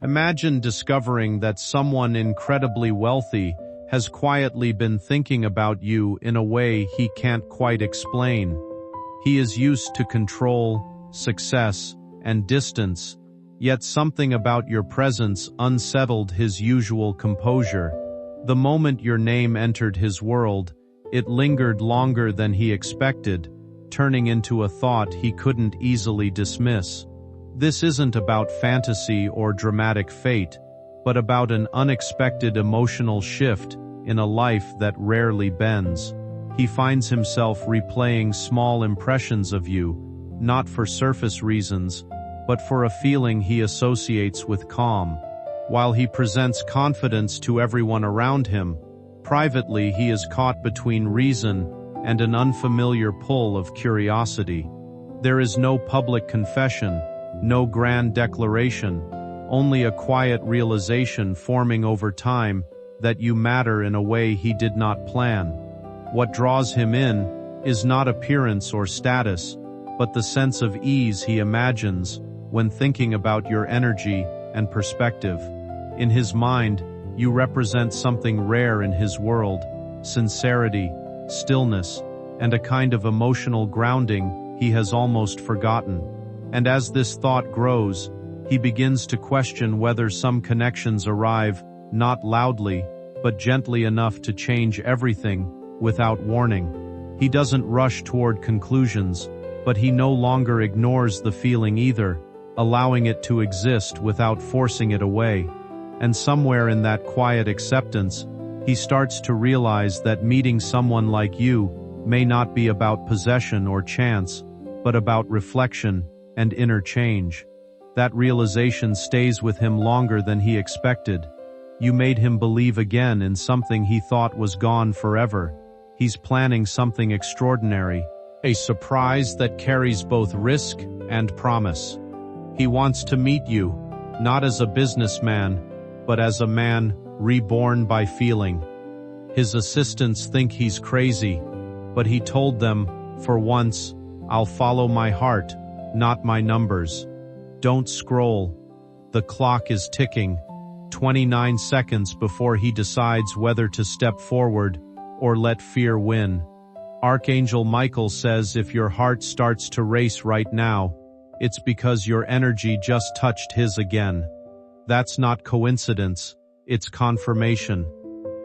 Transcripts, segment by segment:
Imagine discovering that someone incredibly wealthy has quietly been thinking about you in a way he can't quite explain. He is used to control, success, and distance, yet something about your presence unsettled his usual composure. The moment your name entered his world, it lingered longer than he expected, turning into a thought he couldn't easily dismiss. This isn't about fantasy or dramatic fate, but about an unexpected emotional shift in a life that rarely bends. He finds himself replaying small impressions of you, not for surface reasons, but for a feeling he associates with calm. While he presents confidence to everyone around him, privately he is caught between reason and an unfamiliar pull of curiosity. There is no public confession, no grand declaration, only a quiet realization forming over time that you matter in a way he did not plan. What draws him in is not appearance or status, but the sense of ease he imagines when thinking about your energy and perspective. In his mind, you represent something rare in his world: sincerity, stillness, and a kind of emotional grounding he has almost forgotten. And as this thought grows, he begins to question whether some connections arrive, not loudly, but gently enough to change everything, without warning. He doesn't rush toward conclusions, but he no longer ignores the feeling either, allowing it to exist without forcing it away. And somewhere in that quiet acceptance, he starts to realize that meeting someone like you may not be about possession or chance, but about reflection and inner change. That realization stays with him longer than he expected. You made him believe again in something he thought was gone forever. He's planning something extraordinary, a surprise that carries both risk and promise. He wants to meet you, not as a businessman, but as a man reborn by feeling. His assistants think he's crazy, but he told them, for once, "I'll follow my heart, not my numbers." Don't scroll. The clock is ticking, 29 seconds before he decides whether to step forward or let fear win. Archangel Michael says if your heart starts to race right now, it's because your energy just touched his again. That's not coincidence, it's confirmation.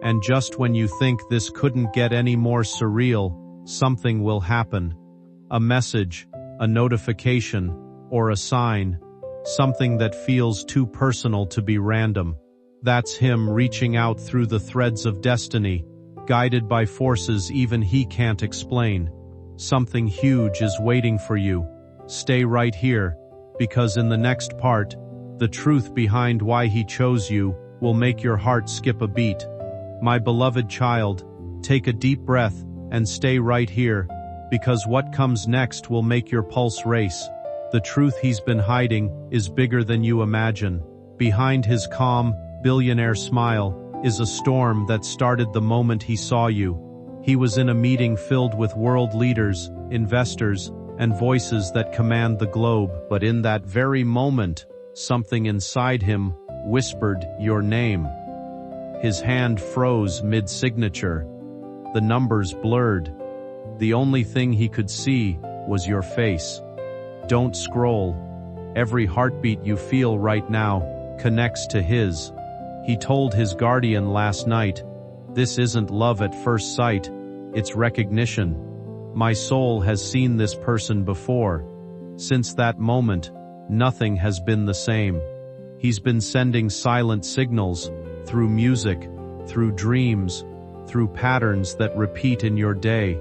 And just when you think this couldn't get any more surreal, something will happen. A message, a notification, or a sign. Something that feels too personal to be random. That's him reaching out through the threads of destiny, guided by forces even he can't explain. Something huge is waiting for you. Stay right here, because in the next part, the truth behind why he chose you will make your heart skip a beat. My beloved child, take a deep breath and stay right here, because what comes next will make your pulse race. The truth he's been hiding is bigger than you imagine. Behind his calm, billionaire smile is a storm that started the moment he saw you. He was in a meeting filled with world leaders, investors, and voices that command the globe, but in that very moment, something inside him whispered your name. His hand froze mid-signature. The numbers blurred. The only thing he could see was your face. Don't scroll. Every heartbeat you feel right now connects to his. He told his guardian last night, "This isn't love at first sight, it's recognition. My soul has seen this person before." Since that moment, nothing has been the same. He's been sending silent signals, through music, through dreams, through patterns that repeat in your day.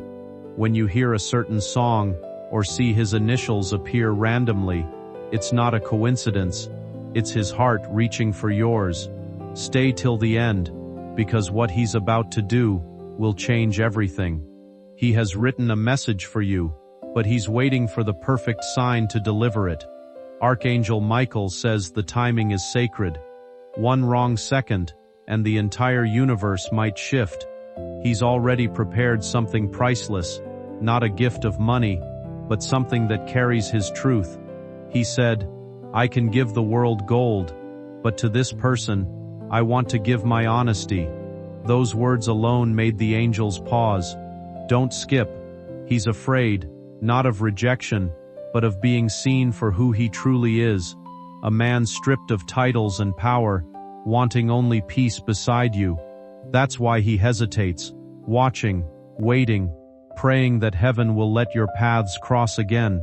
When you hear a certain song, or see his initials appear randomly, it's not a coincidence, it's his heart reaching for yours. Stay till the end, because what he's about to do will change everything. He has written a message for you, but he's waiting for the perfect sign to deliver it. Archangel Michael says the timing is sacred. One wrong second, and the entire universe might shift. He's already prepared something priceless, not a gift of money, but something that carries his truth. He said, "I can give the world gold, but to this person, I want to give my honesty." Those words alone made the angels pause. Don't skip. He's afraid, not of rejection, but of being seen for who he truly is, a man stripped of titles and power, wanting only peace beside you. That's why he hesitates, watching, waiting, praying that heaven will let your paths cross again.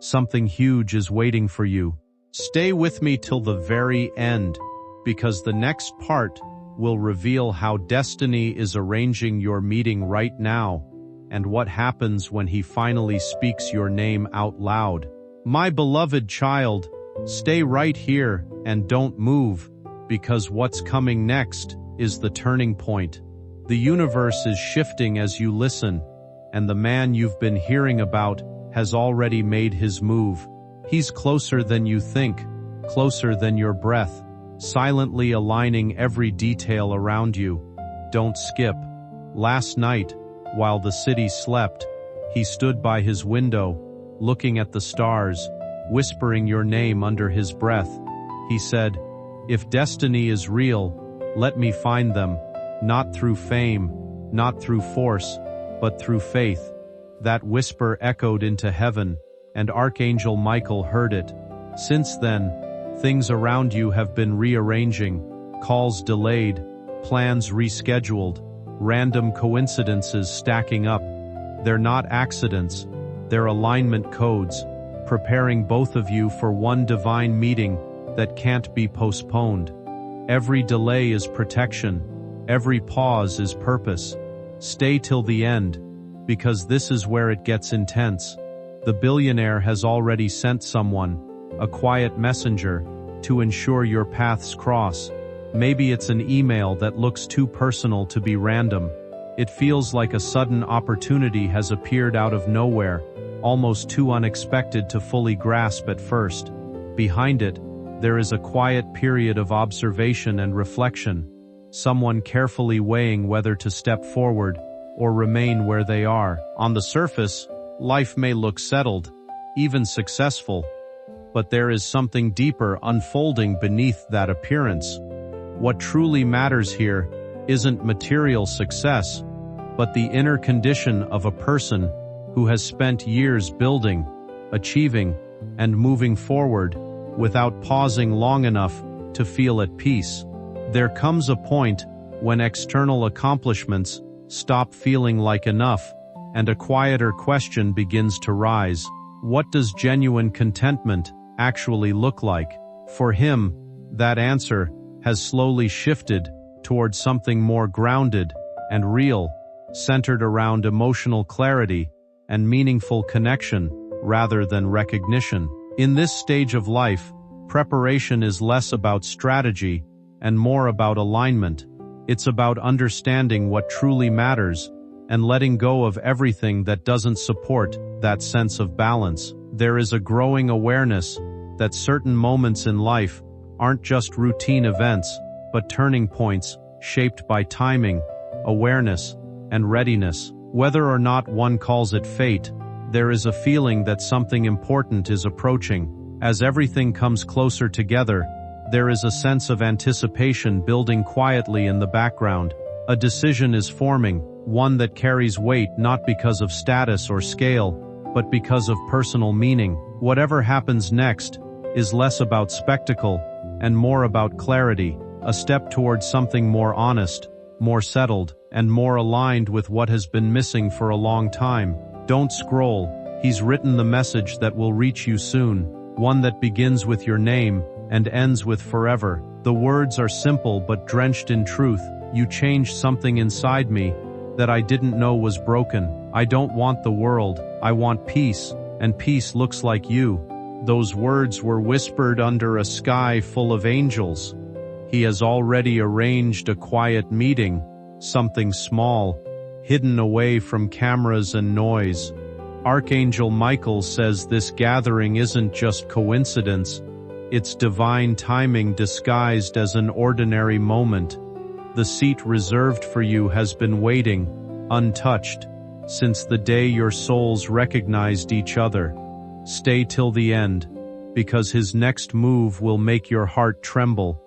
Something huge is waiting for you. Stay with me till the very end, because the next part will reveal how destiny is arranging your meeting right now, and what happens when he finally speaks your name out loud. My beloved child, stay right here and don't move, because what's coming next is the turning point. The universe is shifting as you listen, and the man you've been hearing about has already made his move. He's closer than you think, closer than your breath, silently aligning every detail around you. Don't skip. Last night, while the city slept, he stood by his window, looking at the stars, whispering your name under his breath. He said, "If destiny is real, let me find them, not through fame, not through force, but through faith." That whisper echoed into heaven, and Archangel Michael heard it. Since then, things around you have been rearranging, calls delayed, plans rescheduled, random coincidences stacking up. They're not accidents, they're alignment codes, preparing both of you for one divine meeting that can't be postponed. Every delay is protection, every pause is purpose. Stay till the end, because this is where it gets intense. The billionaire has already sent someone, a quiet messenger, to ensure your paths cross. Maybe it's an email that looks too personal to be random. It feels like a sudden opportunity has appeared out of nowhere, almost too unexpected to fully grasp at first. Behind it, there is a quiet period of observation and reflection, someone carefully weighing whether to step forward or remain where they are. On the surface, life may look settled, even successful, but there is something deeper unfolding beneath that appearance. What truly matters here isn't material success, but the inner condition of a person who has spent years building, achieving, and moving forward without pausing long enough to feel at peace. There comes a point when external accomplishments stop feeling like enough, and a quieter question begins to rise. What does genuine contentment actually look like? For him, that answer has slowly shifted towards something more grounded and real, centered around emotional clarity and meaningful connection rather than recognition. In this stage of life, preparation is less about strategy and more about alignment. It's about understanding what truly matters and letting go of everything that doesn't support that sense of balance. There is a growing awareness that certain moments in life aren't just routine events, but turning points shaped by timing, awareness, and readiness. Whether or not one calls it fate, there is a feeling that something important is approaching. As everything comes closer together, there is a sense of anticipation building quietly in the background. A decision is forming, one that carries weight not because of status or scale, but because of personal meaning. Whatever happens next is less about spectacle and more about clarity, a step towards something more honest, more settled, and more aligned with what has been missing for a long time. Don't scroll. He's written the message that will reach you soon, one that begins with your name and ends with forever. The words are simple but drenched in truth. You changed something inside me that I didn't know was broken. I don't want the world, I want peace, and peace looks like you. Those words were whispered under a sky full of angels. He has already arranged a quiet meeting, something small, hidden away from cameras and noise. Archangel Michael says this gathering isn't just coincidence, it's divine timing disguised as an ordinary moment. The seat reserved for you has been waiting, untouched, since the day your souls recognized each other. Stay till the end, because his next move will make your heart tremble,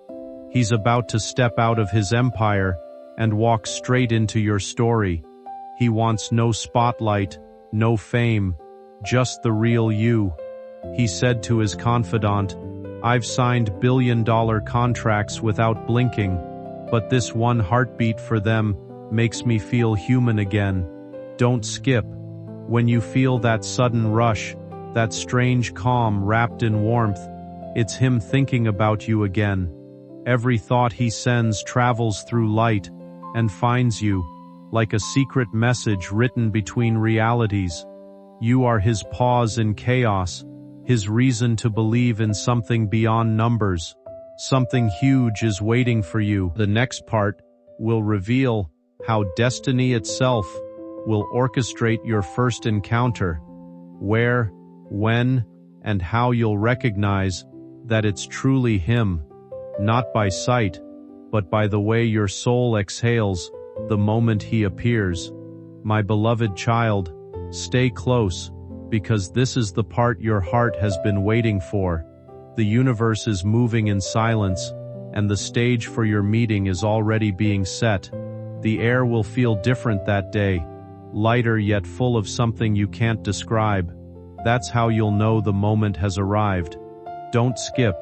He's about to step out of his empire and walk straight into your story. He wants no spotlight, no fame, just the real you. He said to his confidant, "I've signed billion-dollar contracts without blinking, but this one heartbeat for them makes me feel human again." Don't skip. When you feel that sudden rush, that strange calm wrapped in warmth, it's him thinking about you again. Every thought he sends travels through light and finds you, like a secret message written between realities. You are his pause in chaos, his reason to believe in something beyond numbers. Something huge is waiting for you. The next part will reveal how destiny itself will orchestrate your first encounter, where, when, and how you'll recognize that it's truly him, not by sight, but by the way your soul exhales the moment he appears. My beloved child, stay close, because this is the part your heart has been waiting for. The universe is moving in silence, and the stage for your meeting is already being set. The air will feel different that day, lighter yet full of something you can't describe. That's how you'll know the moment has arrived. Don't skip.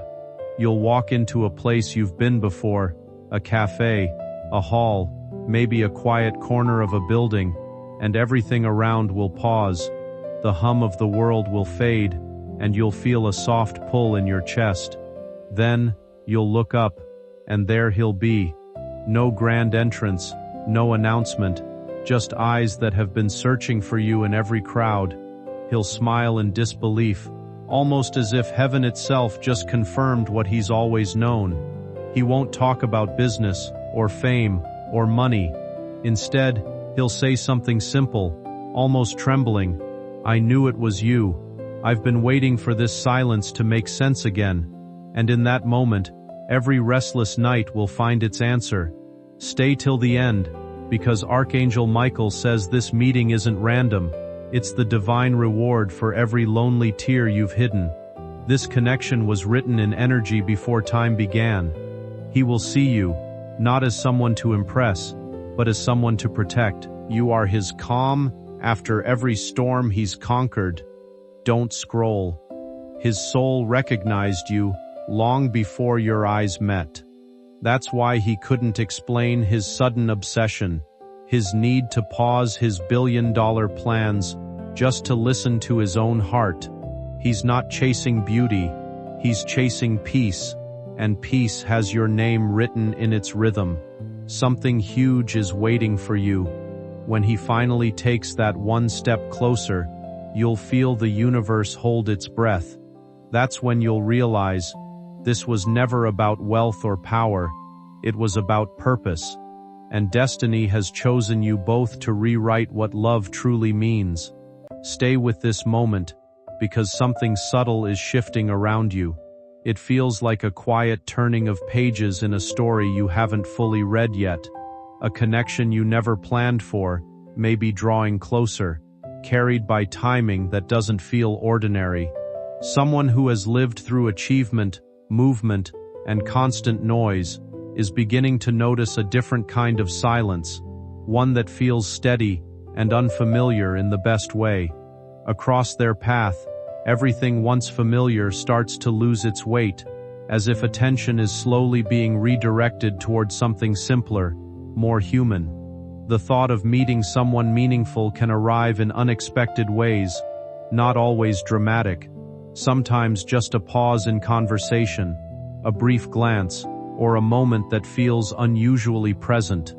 You'll walk into a place you've been before, a cafe, a hall, maybe a quiet corner of a building, and everything around will pause. The hum of the world will fade, and you'll feel a soft pull in your chest. Then, you'll look up, and there he'll be. No grand entrance, no announcement, just eyes that have been searching for you in every crowd. He'll smile in disbelief, almost as if heaven itself just confirmed what he's always known. He won't talk about business, or fame, or money. Instead, he'll say something simple, almost trembling. "I knew it was you. I've been waiting for this silence to make sense again." And in that moment, every restless night will find its answer. Stay till the end, because Archangel Michael says this meeting isn't random. It's the divine reward for every lonely tear you've hidden. This connection was written in energy before time began. He will see you, not as someone to impress, but as someone to protect. You are his calm after every storm he's conquered. Don't scroll. His soul recognized you long before your eyes met. That's why he couldn't explain his sudden obsession, his need to pause his billion-dollar plans just to listen to his own heart. He's not chasing beauty, he's chasing peace, and peace has your name written in its rhythm. Something huge is waiting for you. When he finally takes that one step closer, you'll feel the universe hold its breath. That's when you'll realize this was never about wealth or power, it was about purpose. And destiny has chosen you both to rewrite what love truly means. Stay with this moment, because something subtle is shifting around you. It feels like a quiet turning of pages in a story you haven't fully read yet. A connection you never planned for may be drawing closer, carried by timing that doesn't feel ordinary. Someone who has lived through achievement, movement, and constant noise is beginning to notice a different kind of silence, one that feels steady and unfamiliar in the best way. Across their path, everything once familiar starts to lose its weight, as if attention is slowly being redirected towards something simpler, more human. The thought of meeting someone meaningful can arrive in unexpected ways, not always dramatic. Sometimes just a pause in conversation, a brief glance, or a moment that feels unusually present.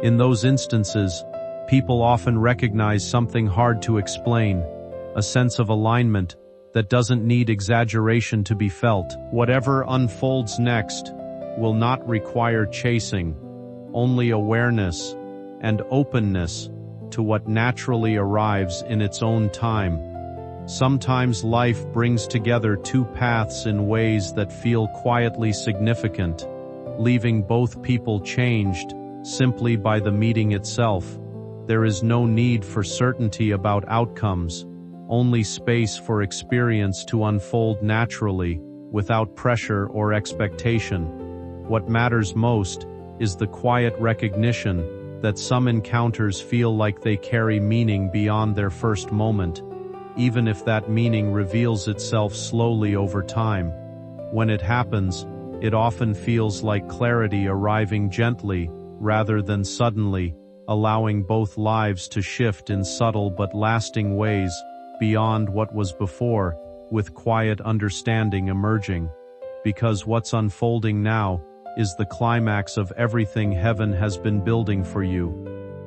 In those instances, people often recognize something hard to explain, a sense of alignment that doesn't need exaggeration to be felt. Whatever unfolds next will not require chasing, only awareness and openness to what naturally arrives in its own time. Sometimes life brings together two paths in ways that feel quietly significant, leaving both people changed simply by the meeting itself. There is no need for certainty about outcomes, only space for experience to unfold naturally, without pressure or expectation. What matters most is the quiet recognition that some encounters feel like they carry meaning beyond their first moment, even if that meaning reveals itself slowly over time. When it happens, it often feels like clarity arriving gently rather than suddenly, allowing both lives to shift in subtle but lasting ways beyond what was before, with quiet understanding emerging. Because what's unfolding now is the climax of everything heaven has been building for you.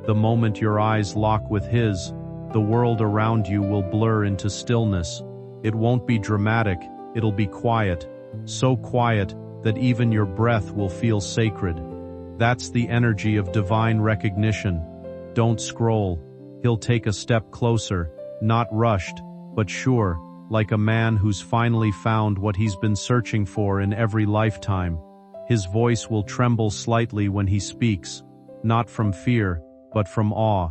The moment your eyes lock with his, the world around you will blur into stillness. It won't be dramatic, it'll be quiet, so quiet that even your breath will feel sacred. That's the energy of divine recognition. Don't scroll. He'll take a step closer, not rushed, but sure, like a man who's finally found what he's been searching for in every lifetime. His voice will tremble slightly when he speaks, not from fear, but from awe.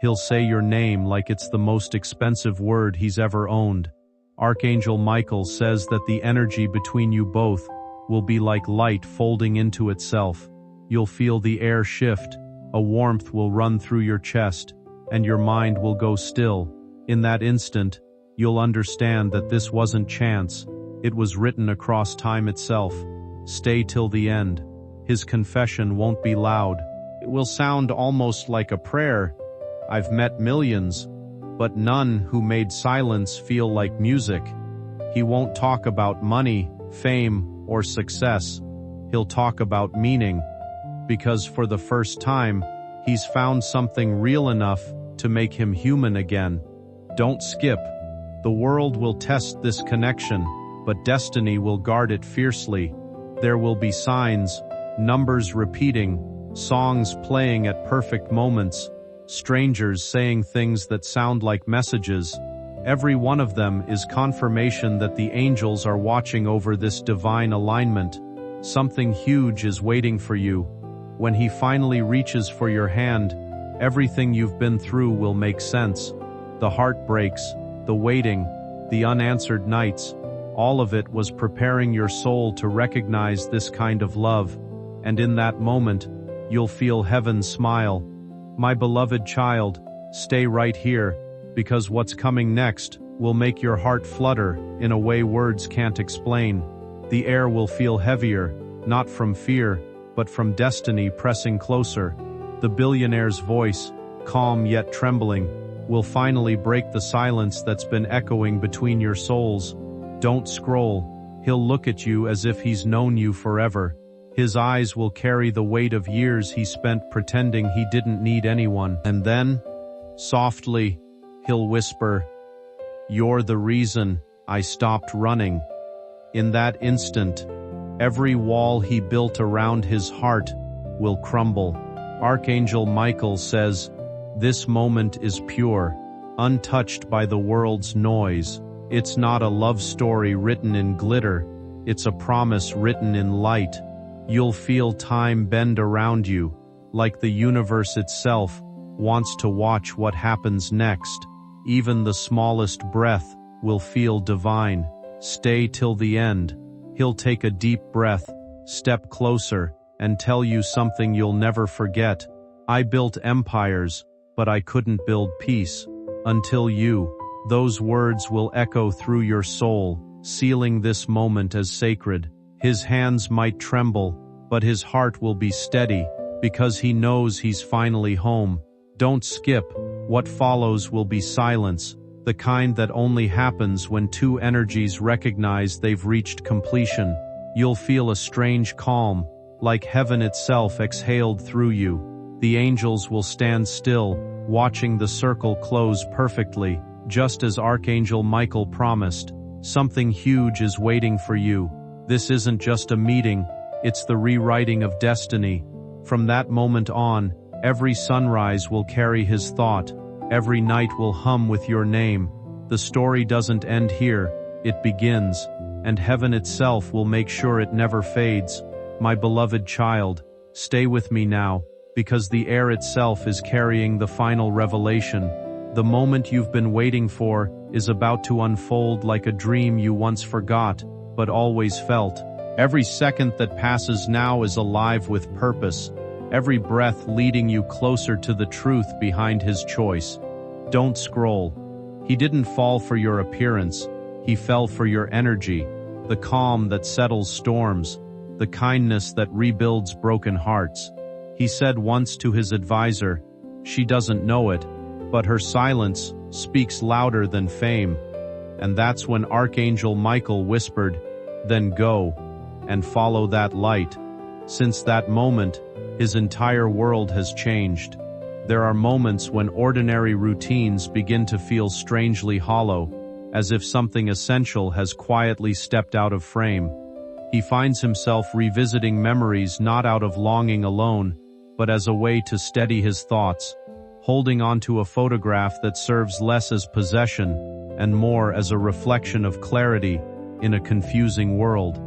He'll say your name like it's the most expensive word he's ever owned. Archangel Michael says that the energy between you both will be like light folding into itself. You'll feel the air shift, a warmth will run through your chest, and your mind will go still. In that instant, you'll understand that this wasn't chance, it was written across time itself. Stay till the end. His confession won't be loud. It will sound almost like a prayer. I've met millions, but none who made silence feel like music. He won't talk about money, fame, or success. He'll talk about meaning, because for the first time, he's found something real enough to make him human again. Don't skip. The world will test this connection, but destiny will guard it fiercely. There will be signs, numbers repeating, songs playing at perfect moments, strangers saying things that sound like messages. Every one of them is confirmation that the angels are watching over this divine alignment. Something huge is waiting for you. When he finally reaches for your hand, everything you've been through will make sense. The heartbreaks, the waiting, the unanswered nights, all of it was preparing your soul to recognize this kind of love, and in that moment, you'll feel heaven's smile. My beloved child, stay right here, because what's coming next will make your heart flutter in a way words can't explain. The air will feel heavier, not from fear, but from destiny pressing closer. The billionaire's voice, calm yet trembling, will finally break the silence that's been echoing between your souls. Don't scroll. He'll look at you as if he's known you forever. His eyes will carry the weight of years he spent pretending he didn't need anyone. And then, softly, he'll whisper, "You're the reason I stopped running." In that instant, every wall he built around his heart will crumble. Archangel Michael says, "This moment is pure, untouched by the world's noise. It's not a love story written in glitter, it's a promise written in light." You'll feel time bend around you, like the universe itself wants to watch what happens next. Even the smallest breath will feel divine. Stay till the end. He'll take a deep breath, step closer, and tell you something you'll never forget. I built empires, but I couldn't build peace. Until you. Those words will echo through your soul, sealing this moment as sacred. His hands might tremble, but his heart will be steady, because he knows he's finally home. Don't skip. What follows will be silence, the kind that only happens when two energies recognize they've reached completion. You'll feel a strange calm, like heaven itself exhaled through you. The angels will stand still, watching the circle close perfectly, just as Archangel Michael promised. Something huge is waiting for you. This isn't just a meeting, it's the rewriting of destiny. From that moment on, every sunrise will carry his thought, every night will hum with your name. The story doesn't end here, it begins, and heaven itself will make sure it never fades. My beloved child, stay with me now, because the air itself is carrying the final revelation. The moment you've been waiting for is about to unfold like a dream you once forgot, but always felt. Every second that passes now is alive with purpose, every breath leading you closer to the truth behind his choice. Don't scroll. He didn't fall for your appearance, he fell for your energy, the calm that settles storms, the kindness that rebuilds broken hearts. He said once to his advisor, "She doesn't know it, but her silence speaks louder than fame." And that's when Archangel Michael whispered, "Then go, and follow that light." Since that moment, his entire world has changed. There are moments when ordinary routines begin to feel strangely hollow, as if something essential has quietly stepped out of frame. He finds himself revisiting memories not out of longing alone, but as a way to steady his thoughts, holding onto a photograph that serves less as possession and more as a reflection of clarity in a confusing world.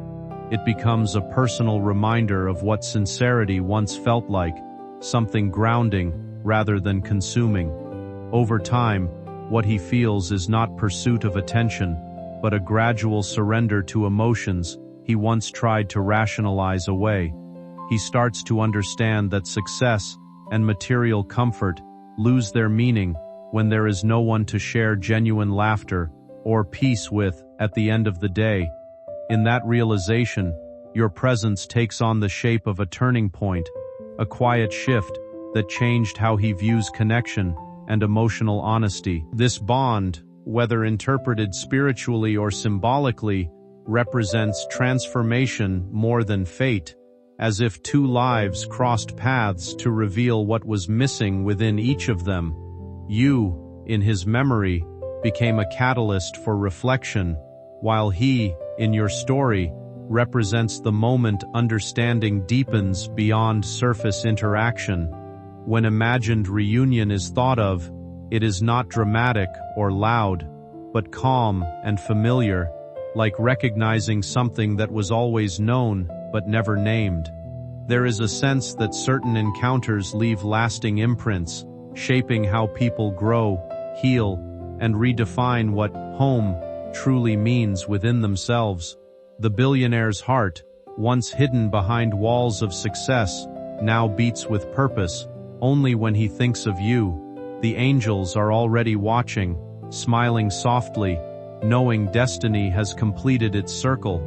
It becomes a personal reminder of what sincerity once felt like, something grounding rather than consuming. Over time, what he feels is not pursuit of attention, but a gradual surrender to emotions he once tried to rationalize away. He starts to understand that success and material comfort lose their meaning when there is no one to share genuine laughter or peace with at the end of the day. In that realization, your presence takes on the shape of a turning point, a quiet shift that changed how he views connection and emotional honesty. This bond, whether interpreted spiritually or symbolically, represents transformation more than fate, as if two lives crossed paths to reveal what was missing within each of them. You, in his memory, became a catalyst for reflection, while he, in your story, represents the moment understanding deepens beyond surface interaction. When imagined reunion is thought of, it is not dramatic or loud, but calm and familiar, like recognizing something that was always known but never named. There is a sense that certain encounters leave lasting imprints, shaping how people grow, heal, and redefine what home truly means within themselves. The billionaire's heart, once hidden behind walls of success, now beats with purpose. Only when he thinks of you, the angels are already watching, smiling softly, knowing destiny has completed its circle.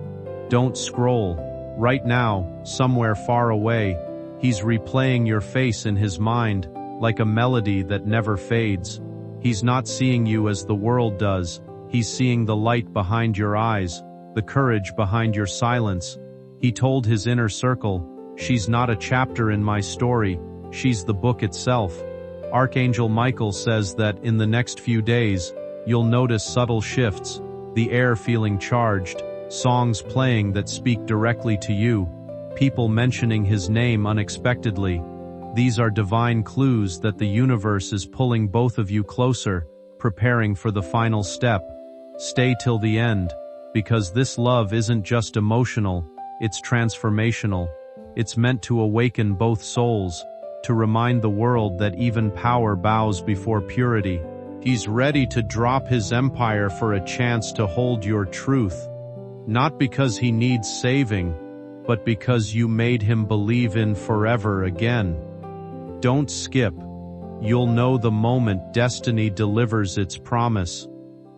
Don't scroll. Right now, somewhere far away, he's replaying your face in his mind, like a melody that never fades. He's not seeing you as the world does, he's seeing the light behind your eyes, the courage behind your silence. He told his inner circle, "She's not a chapter in my story, she's the book itself." Archangel Michael says that in the next few days, you'll notice subtle shifts, the air feeling charged, songs playing that speak directly to you, people mentioning his name unexpectedly. These are divine clues that the universe is pulling both of you closer, preparing for the final step. Stay till the end, because this love isn't just emotional, it's transformational. It's meant to awaken both souls, to remind the world that even power bows before purity. He's ready to drop his empire for a chance to hold your truth. Not because he needs saving, but because you made him believe in forever again. Don't skip. You'll know the moment destiny delivers its promise.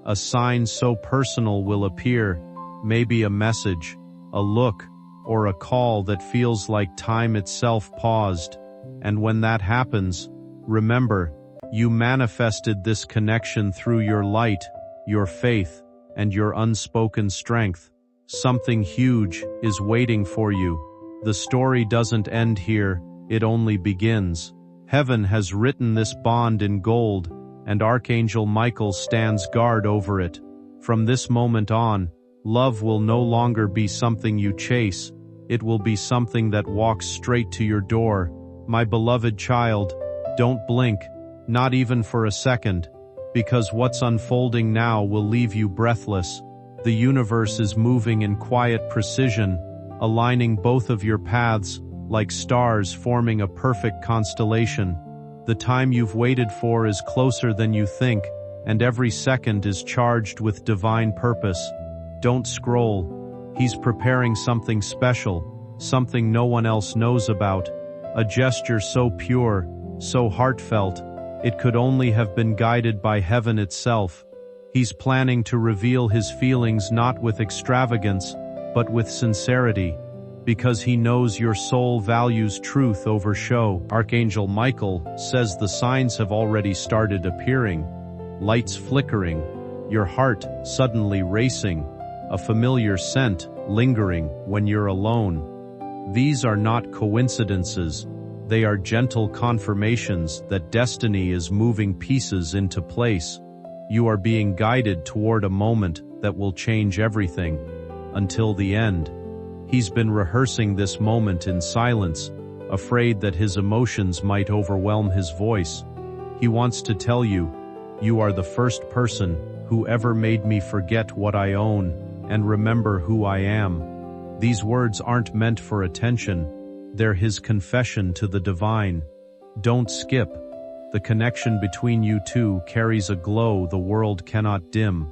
A sign so personal will appear, maybe a message, a look, or a call that feels like time itself paused. And when that happens, remember, you manifested this connection through your light, your faith, and your unspoken strength. Something huge is waiting for you. The story doesn't end here, it only begins. Heaven has written this bond in gold, and Archangel Michael stands guard over it. From this moment on, love will no longer be something you chase, it will be something that walks straight to your door. My beloved child, don't blink, not even for a second, because what's unfolding now will leave you breathless. The universe is moving in quiet precision, aligning both of your paths, like stars forming a perfect constellation. The time you've waited for is closer than you think, and every second is charged with divine purpose. Don't scroll. He's preparing something special, something no one else knows about, a gesture so pure, so heartfelt, it could only have been guided by heaven itself. He's planning to reveal his feelings not with extravagance, but with sincerity, because he knows your soul values truth over show. Archangel Michael says the signs have already started appearing, lights flickering, your heart suddenly racing, a familiar scent lingering when you're alone. These are not coincidences, they are gentle confirmations that destiny is moving pieces into place. You are being guided toward a moment that will change everything. Until the end. He's been rehearsing this moment in silence, afraid that his emotions might overwhelm his voice. He wants to tell you, you are the first person who ever made me forget what I own and remember who I am. These words aren't meant for attention, they're his confession to the divine. Don't skip. The connection between you two carries a glow the world cannot dim.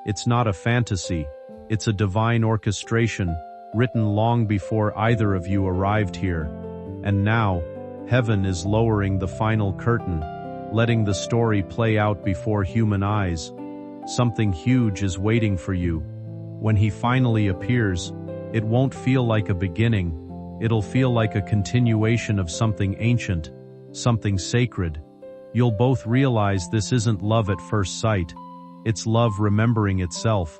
It's not a fantasy. It's a divine orchestration, written long before either of you arrived here. And now, heaven is lowering the final curtain, letting the story play out before human eyes. Something huge is waiting for you. When he finally appears, it won't feel like a beginning. It'll feel like a continuation of something ancient, something sacred. You'll both realize this isn't love at first sight. It's love remembering itself.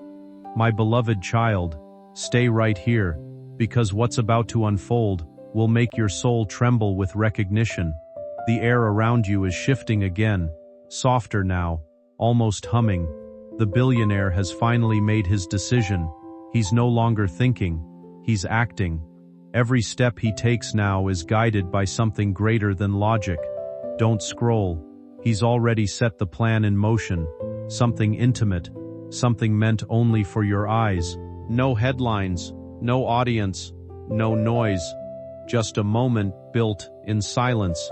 My beloved child, stay right here, because what's about to unfold will make your soul tremble with recognition. The air around you is shifting again, softer now, almost humming. The billionaire has finally made his decision. He's no longer thinking, he's acting. Every step he takes now is guided by something greater than logic. Don't scroll. He's already set the plan in motion, something intimate, something meant only for your eyes. No headlines, no audience, no noise. Just a moment built in silence,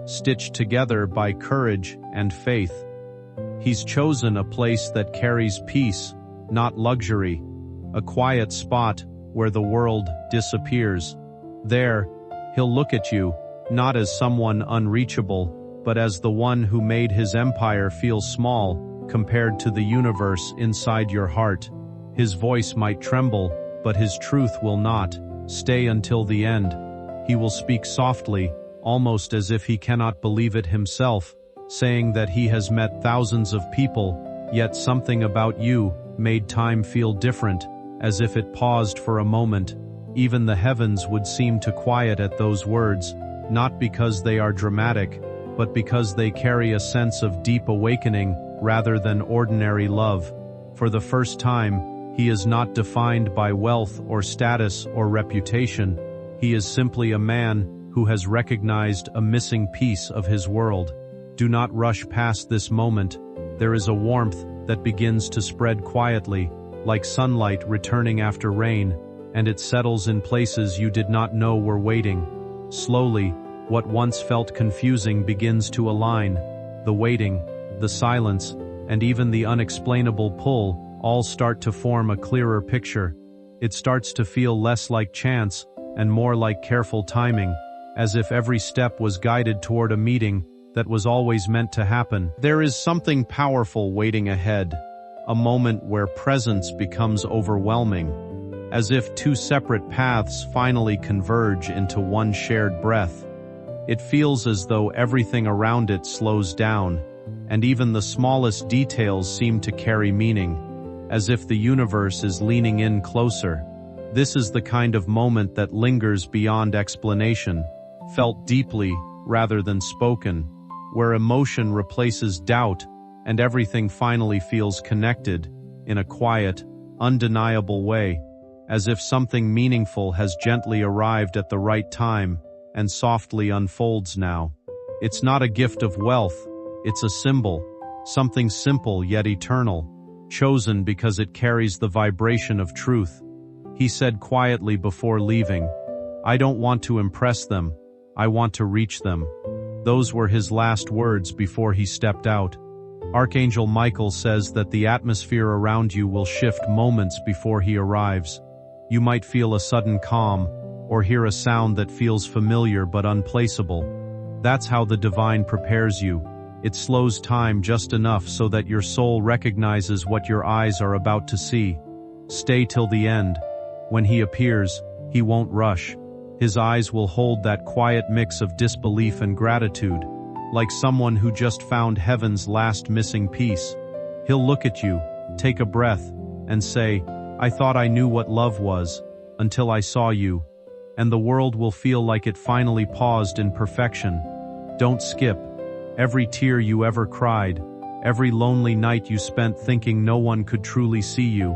stitched together by courage and faith. He's chosen a place that carries peace, not luxury, a quiet spot where the world disappears. There, he'll look at you, not as someone unreachable, but as the one who made his empire feel small compared to the universe inside your heart. His voice might tremble, but his truth will not. Stay until the end. He will speak softly, almost as if he cannot believe it himself, saying that he has met thousands of people, yet something about you made time feel different, as if it paused for a moment. Even the heavens would seem to quiet at those words, not because they are dramatic, but because they carry a sense of deep awakening rather than ordinary love. For the first time, he is not defined by wealth or status or reputation. He is simply a man who has recognized a missing piece of his world. Do not rush past this moment. There is a warmth that begins to spread quietly, like sunlight returning after rain, and it settles in places you did not know were waiting. Slowly, what once felt confusing begins to align. The waiting, the silence, and even the unexplainable pull all start to form a clearer picture. It starts to feel less like chance and more like careful timing, as if every step was guided toward a meeting that was always meant to happen. There is something powerful waiting ahead, a moment where presence becomes overwhelming, as if two separate paths finally converge into one shared breath. It feels as though everything around it slows down, and even the smallest details seem to carry meaning, as if the universe is leaning in closer. This is the kind of moment that lingers beyond explanation, felt deeply rather than spoken, where emotion replaces doubt and everything finally feels connected in a quiet, undeniable way, as if something meaningful has gently arrived at the right time and softly unfolds now. It's not a gift of wealth, it's a symbol, something simple yet eternal, chosen because it carries the vibration of truth. He said quietly before leaving, "I don't want to impress them, I want to reach them." Those were his last words before he stepped out. Archangel Michael says that the atmosphere around you will shift moments before he arrives. You might feel a sudden calm, or hear a sound that feels familiar but unplaceable. That's how the divine prepares you. It slows time just enough so that your soul recognizes what your eyes are about to see. Stay till the end. When he appears, he won't rush. His eyes will hold that quiet mix of disbelief and gratitude, like someone who just found heaven's last missing piece. He'll look at you, take a breath, and say, "I thought I knew what love was, until I saw you." And the world will feel like it finally paused in perfection. Don't skip. Every tear you ever cried, every lonely night you spent thinking no one could truly see you,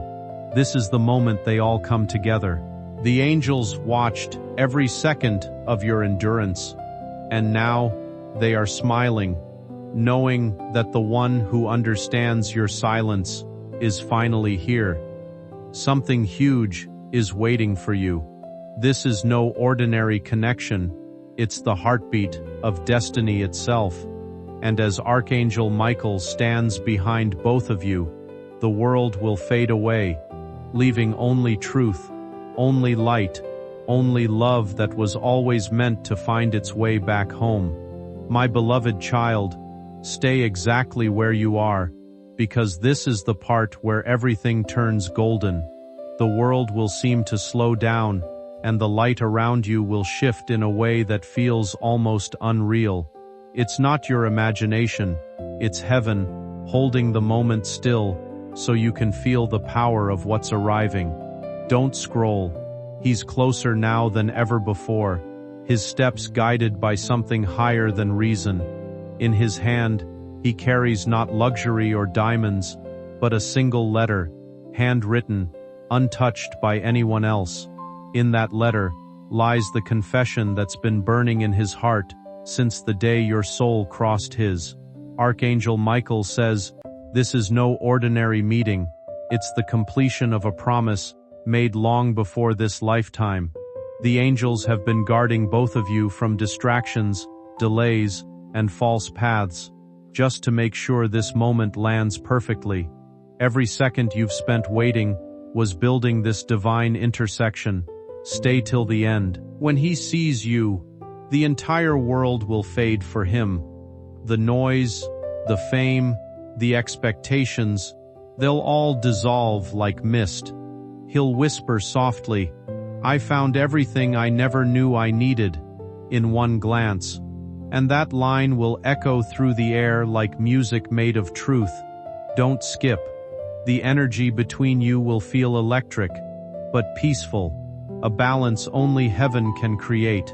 this is the moment they all come together. The angels watched every second of your endurance, and now they are smiling, knowing that the one who understands your silence is finally here. Something huge is waiting for you. This is no ordinary connection, it's the heartbeat of destiny itself. And as Archangel Michael stands behind both of you, the world will fade away, leaving only truth, only light, only love that was always meant to find its way back home. My beloved child, stay exactly where you are, because this is the part where everything turns golden. The world will seem to slow down, and the light around you will shift in a way that feels almost unreal. It's not your imagination, it's heaven, holding the moment still, so you can feel the power of what's arriving. Don't scroll. He's closer now than ever before, his steps guided by something higher than reason. In his hand, he carries not luxury or diamonds, but a single letter, handwritten, untouched by anyone else. In that letter lies the confession that's been burning in his heart since the day your soul crossed his. Archangel Michael says, "This is no ordinary meeting. It's the completion of a promise made long before this lifetime. The angels have been guarding both of you from distractions, delays, and false paths, just to make sure this moment lands perfectly. Every second you've spent waiting was building this divine intersection. Stay till the end. When he sees you, the entire world will fade for him. The noise, the fame, the expectations, they'll all dissolve like mist. He'll whisper softly, "I found everything I never knew I needed," in one glance. And that line will echo through the air like music made of truth. Don't skip. The energy between you will feel electric, but peaceful, a balance only heaven can create.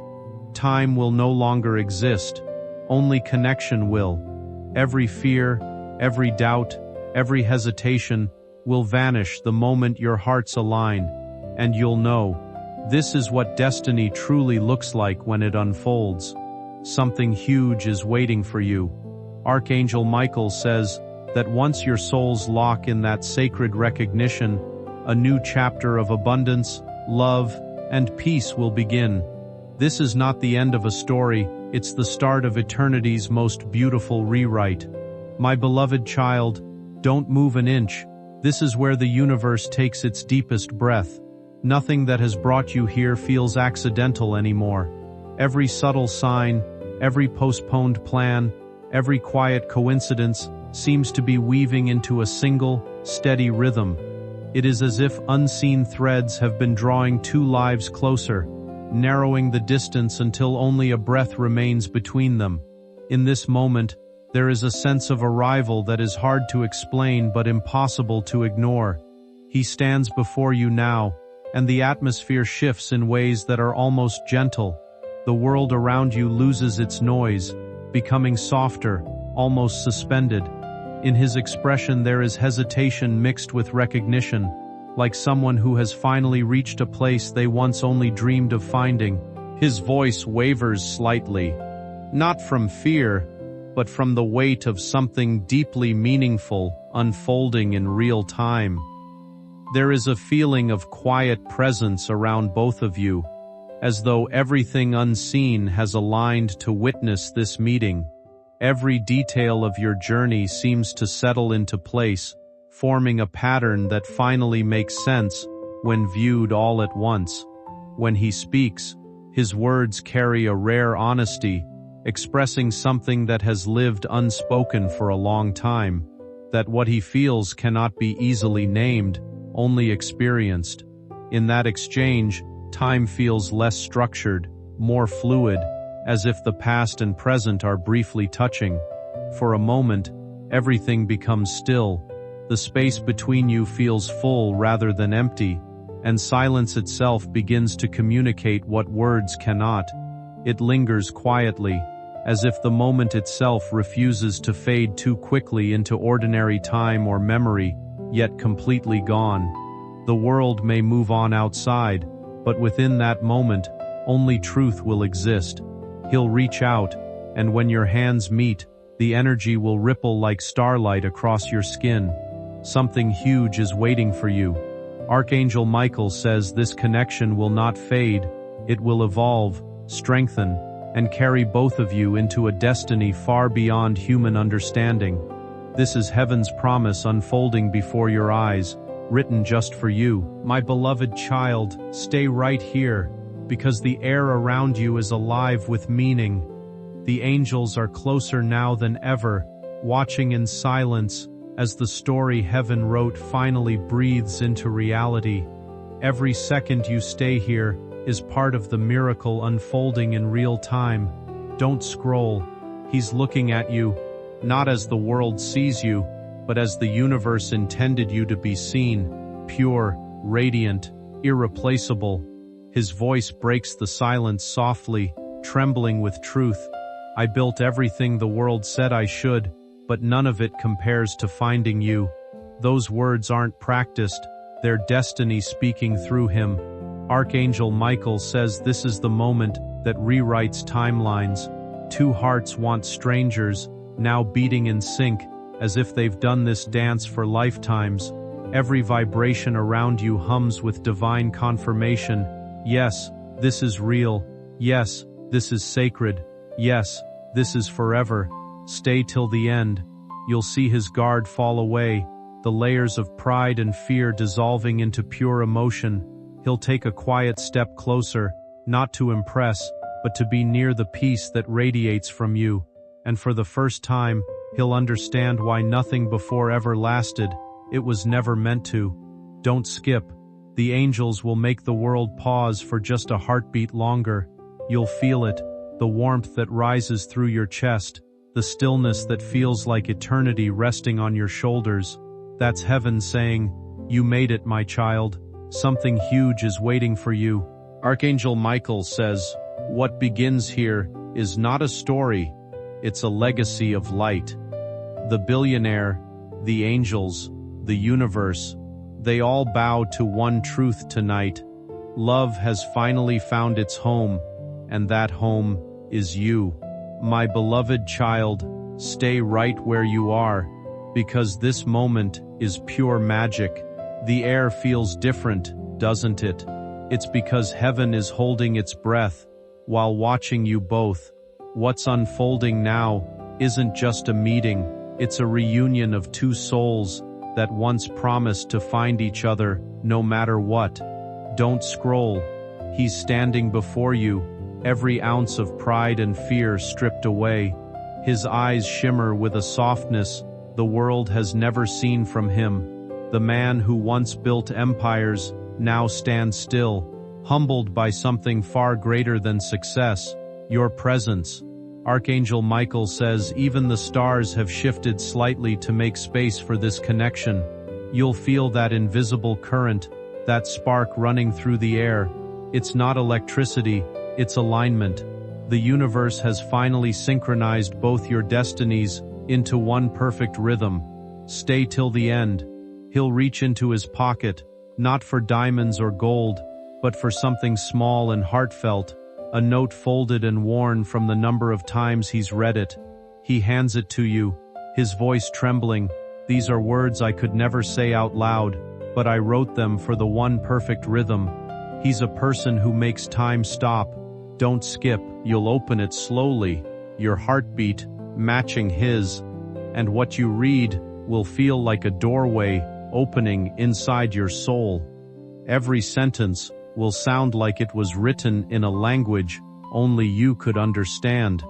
Time will no longer exist, only connection will. Every fear, every doubt, every hesitation will vanish the moment your hearts align, and you'll know, this is what destiny truly looks like when it unfolds. Something huge is waiting for you. Archangel Michael says that once your souls lock in that sacred recognition, a new chapter of abundance, love, and peace will begin. This is not the end of a story, it's the start of eternity's most beautiful rewrite. My beloved child, don't move an inch. This is where the universe takes its deepest breath. Nothing that has brought you here feels accidental anymore. Every subtle sign, every postponed plan, every quiet coincidence seems to be weaving into a single, steady rhythm. It is as if unseen threads have been drawing two lives closer, narrowing the distance until only a breath remains between them. In this moment, there is a sense of arrival that is hard to explain but impossible to ignore. He stands before you now, and the atmosphere shifts in ways that are almost gentle. The world around you loses its noise, becoming softer, almost suspended. In his expression there is hesitation mixed with recognition, like someone who has finally reached a place they once only dreamed of finding. His voice wavers slightly, not from fear, but from the weight of something deeply meaningful unfolding in real time. There is a feeling of quiet presence around both of you, as though everything unseen has aligned to witness this meeting. Every detail of your journey seems to settle into place, forming a pattern that finally makes sense when viewed all at once. When he speaks, his words carry a rare honesty, expressing something that has lived unspoken for a long time, that what he feels cannot be easily named, only experienced. In that exchange, time feels less structured, more fluid, as if the past and present are briefly touching. For a moment, everything becomes still. The space between you feels full rather than empty, and silence itself begins to communicate what words cannot. It lingers quietly, as if the moment itself refuses to fade too quickly into ordinary time or memory, yet completely gone. The world may move on outside, but within that moment, only truth will exist. He'll reach out, and when your hands meet, the energy will ripple like starlight across your skin. Something huge is waiting for you. Archangel Michael says this connection will not fade, it will evolve, strengthen, and carry both of you into a destiny far beyond human understanding. This is heaven's promise unfolding before your eyes, written just for you. My beloved child, stay right here, because the air around you is alive with meaning. The angels are closer now than ever, watching in silence as the story heaven wrote finally breathes into reality. Every second you stay here is part of the miracle unfolding in real time. Don't scroll. He's looking at you, not as the world sees you, but as the universe intended you to be seen, pure, radiant, irreplaceable. His voice breaks the silence softly, trembling with truth. I built everything the world said I should, but none of it compares to finding you. Those words aren't practiced, they're destiny speaking through him. Archangel Michael says this is the moment that rewrites timelines. Two hearts once strangers, now beating in sync, as if they've done this dance for lifetimes. Every vibration around you hums with divine confirmation. Yes, this is real. Yes, this is sacred. Yes, this is forever. Stay till the end. You'll see his guard fall away, the layers of pride and fear dissolving into pure emotion. He'll take a quiet step closer, not to impress, but to be near the peace that radiates from you. And for the first time, he'll understand why nothing before ever lasted. It was never meant to. Don't skip. The angels will make the world pause for just a heartbeat longer. You'll feel it, the warmth that rises through your chest, the stillness that feels like eternity resting on your shoulders. That's heaven saying, "You made it, my child. Something huge is waiting for you." Archangel Michael says, what begins here is not a story, it's a legacy of light. The billionaire, the angels, the universe, they all bow to one truth tonight. Love has finally found its home, and that home is you. My beloved child, stay right where you are, because this moment is pure magic. The air feels different, doesn't it? It's because heaven is holding its breath while watching you both. What's unfolding now isn't just a meeting, it's a reunion of two souls that once promised to find each other no matter what. Don't scroll. He's standing before you, every ounce of pride and fear stripped away. His eyes shimmer with a softness the world has never seen from him. The man who once built empires now stands still, humbled by something far greater than success, your presence. Archangel Michael says even the stars have shifted slightly to make space for this connection. You'll feel that invisible current, that spark running through the air. It's not electricity, it's alignment. The universe has finally synchronized both your destinies into one perfect rhythm. Stay till the end. He'll reach into his pocket, not for diamonds or gold, but for something small and heartfelt, a note folded and worn from the number of times he's read it. He hands it to you, his voice trembling. These are words I could never say out loud, but I wrote them for the one perfect rhythm. He's a person who makes time stop. Don't skip, you'll open it slowly, your heartbeat matching his, and what you read will feel like a doorway opening inside your soul. Every sentence will sound like it was written in a language only you could understand.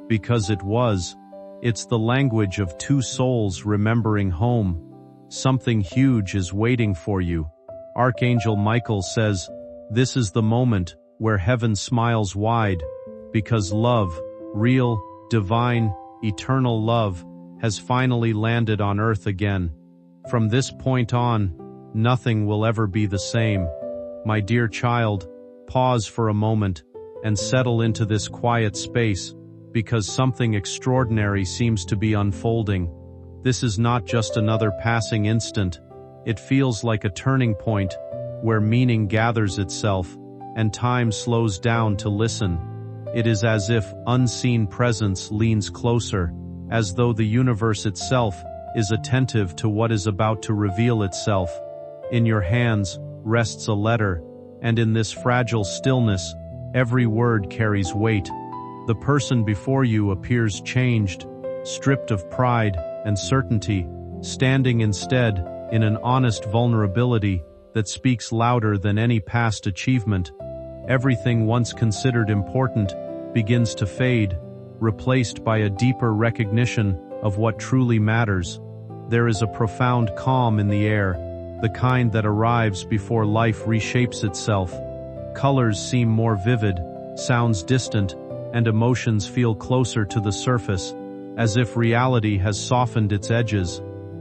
Because it was. It's the language of two souls remembering home. Something huge is waiting for you. Archangel Michael says, this is the moment where heaven smiles wide, because love, real, divine, eternal love, has finally landed on earth again. From this point on, nothing will ever be the same. My dear child, pause for a moment and settle into this quiet space, because something extraordinary seems to be unfolding. This is not just another passing instant. It feels like a turning point where meaning gathers itself and time slows down to listen. It is as if unseen presence leans closer, as though the universe itself is attentive to what is about to reveal itself. In your hands rests a letter, and in this fragile stillness, every word carries weight. The person before you appears changed, stripped of pride and certainty, standing instead in an honest vulnerability that speaks louder than any past achievement. Everything once considered important begins to fade, replaced by a deeper recognition of what truly matters. There is a profound calm in the air, the kind that arrives before life reshapes itself. Colors seem more vivid, sounds distant, and emotions feel closer to the surface, as if reality has softened its edges.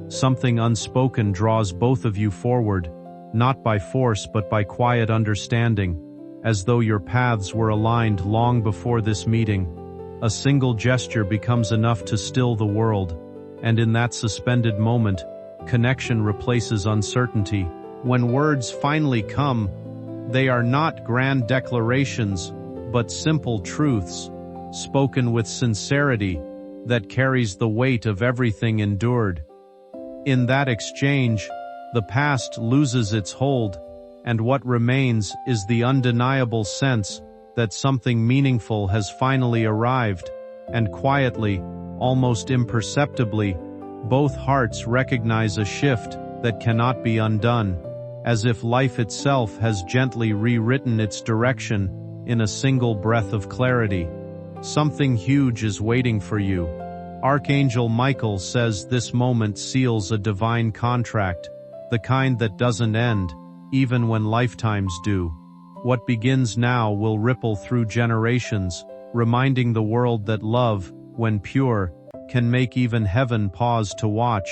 Something unspoken draws both of you forward, not by force but by quiet understanding, as though your paths were aligned long before this meeting. A single gesture becomes enough to still the world, and in that suspended moment, connection replaces uncertainty. When words finally come, they are not grand declarations, but simple truths, spoken with sincerity, that carries the weight of everything endured. In that exchange, the past loses its hold, and what remains is the undeniable sense that something meaningful has finally arrived, and quietly, almost imperceptibly, both hearts recognize a shift that cannot be undone, as if life itself has gently rewritten its direction in a single breath of clarity. Something huge is waiting for you. Archangel Michael says this moment seals a divine contract, the kind that doesn't end, even when lifetimes do. What begins now will ripple through generations, reminding the world that love, when pure, can make even heaven pause to watch.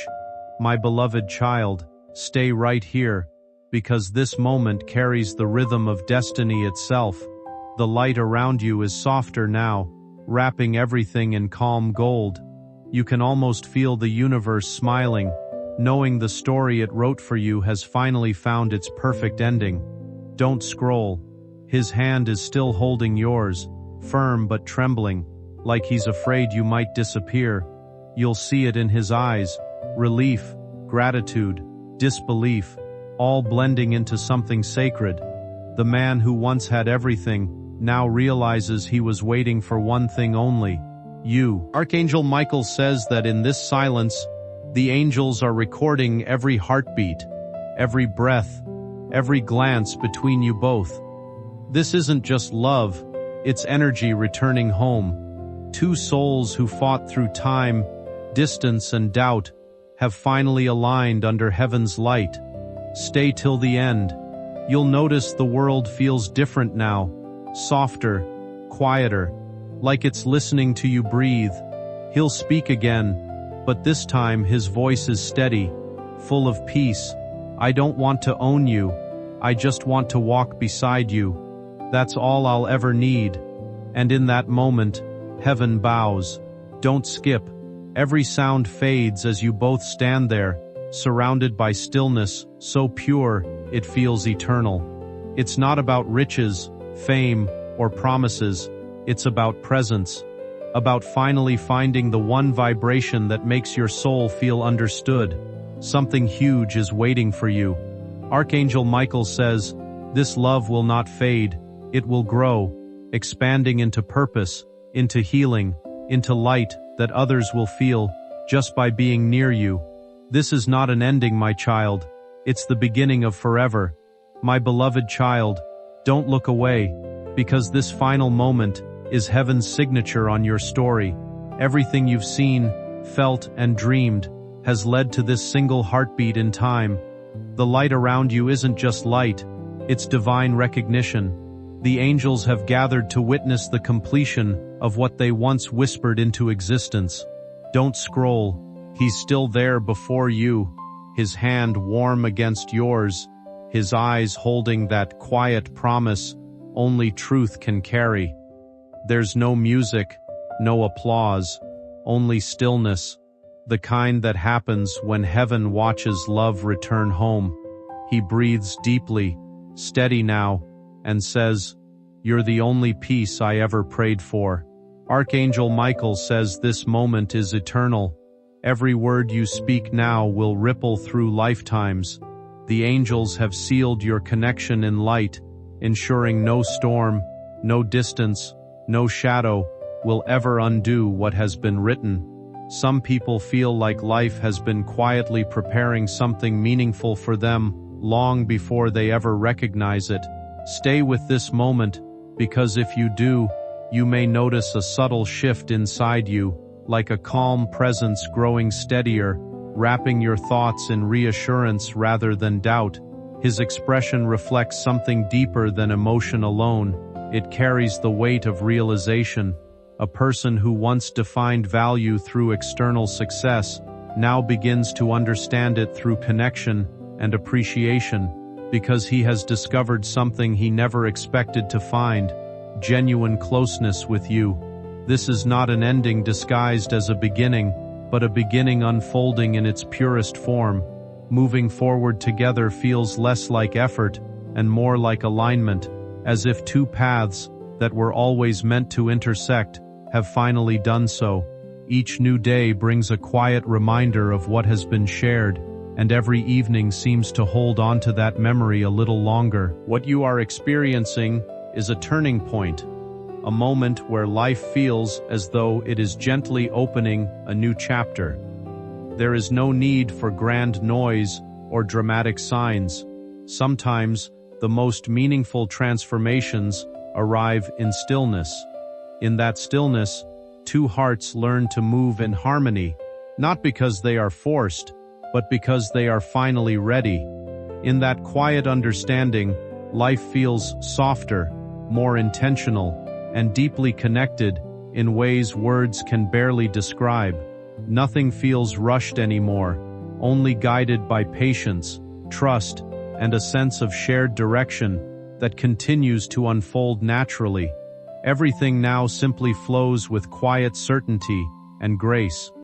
My beloved child, stay right here, because this moment carries the rhythm of destiny itself. The light around you is softer now, wrapping everything in calm gold. You can almost feel the universe smiling, knowing the story it wrote for you has finally found its perfect ending. Don't scroll. His hand is still holding yours, firm but trembling, like he's afraid you might disappear. You'll see it in his eyes, relief, gratitude, disbelief, all blending into something sacred. The man who once had everything now realizes he was waiting for one thing only: you. Archangel Michael says that in this silence, the angels are recording every heartbeat, every breath, every glance between you both. This isn't just love, it's energy returning home. Two souls who fought through time, distance, and doubt have finally aligned under heaven's light. Stay till the end. You'll notice the world feels different now, softer, quieter, like it's listening to you breathe. He'll speak again, but this time his voice is steady, full of peace. I don't want to own you. I just want to walk beside you. That's all I'll ever need. And in that moment, heaven bows. Don't skip. Every sound fades as you both stand there, surrounded by stillness, so pure, it feels eternal. It's not about riches, fame, or promises. It's about presence. About finally finding the one vibration that makes your soul feel understood. Something huge is waiting for you. Archangel Michael says, this love will not fade. It will grow, expanding into purpose, into healing, into light that others will feel just by being near you. This is not an ending, my child. It's the beginning of forever. My beloved child, don't look away, because this final moment is heaven's signature on your story. Everything you've seen, felt, and dreamed has led to this single heartbeat in time. The light around you isn't just light, it's divine recognition. The angels have gathered to witness the completion of what they once whispered into existence. Don't scroll. He's still there before you, his hand warm against yours, his eyes holding that quiet promise only truth can carry. There's no music, no applause, only stillness, the kind that happens when heaven watches love return home. He breathes deeply, steady now, and says, "You're the only peace I ever prayed for." Archangel Michael says this moment is eternal. Every word you speak now will ripple through lifetimes. The angels have sealed your connection in light, ensuring no storm, no distance, no shadow will ever undo what has been written. Some people feel like life has been quietly preparing something meaningful for them long before they ever recognize it. Stay with this moment, because if you do, you may notice a subtle shift inside you, like a calm presence growing steadier, wrapping your thoughts in reassurance rather than doubt. His expression reflects something deeper than emotion alone. It carries the weight of realization. A person who once defined value through external success now begins to understand it through connection and appreciation, because he has discovered something he never expected to find: genuine closeness with you. This is not an ending disguised as a beginning, but a beginning unfolding in its purest form. Moving forward together feels less like effort and more like alignment, as if two paths that were always meant to intersect have finally done so. Each new day brings a quiet reminder of what has been shared, and every evening seems to hold on to that memory a little longer. What you are experiencing is a turning point, a moment where life feels as though it is gently opening a new chapter. There is no need for grand noise or dramatic signs. Sometimes, the most meaningful transformations arrive in stillness. In that stillness, two hearts learn to move in harmony, not because they are forced, but because they are finally ready. In that quiet understanding, life feels softer, more intentional, and deeply connected in ways words can barely describe. Nothing feels rushed anymore, only guided by patience, trust, and a sense of shared direction that continues to unfold naturally. Everything now simply flows with quiet certainty and grace.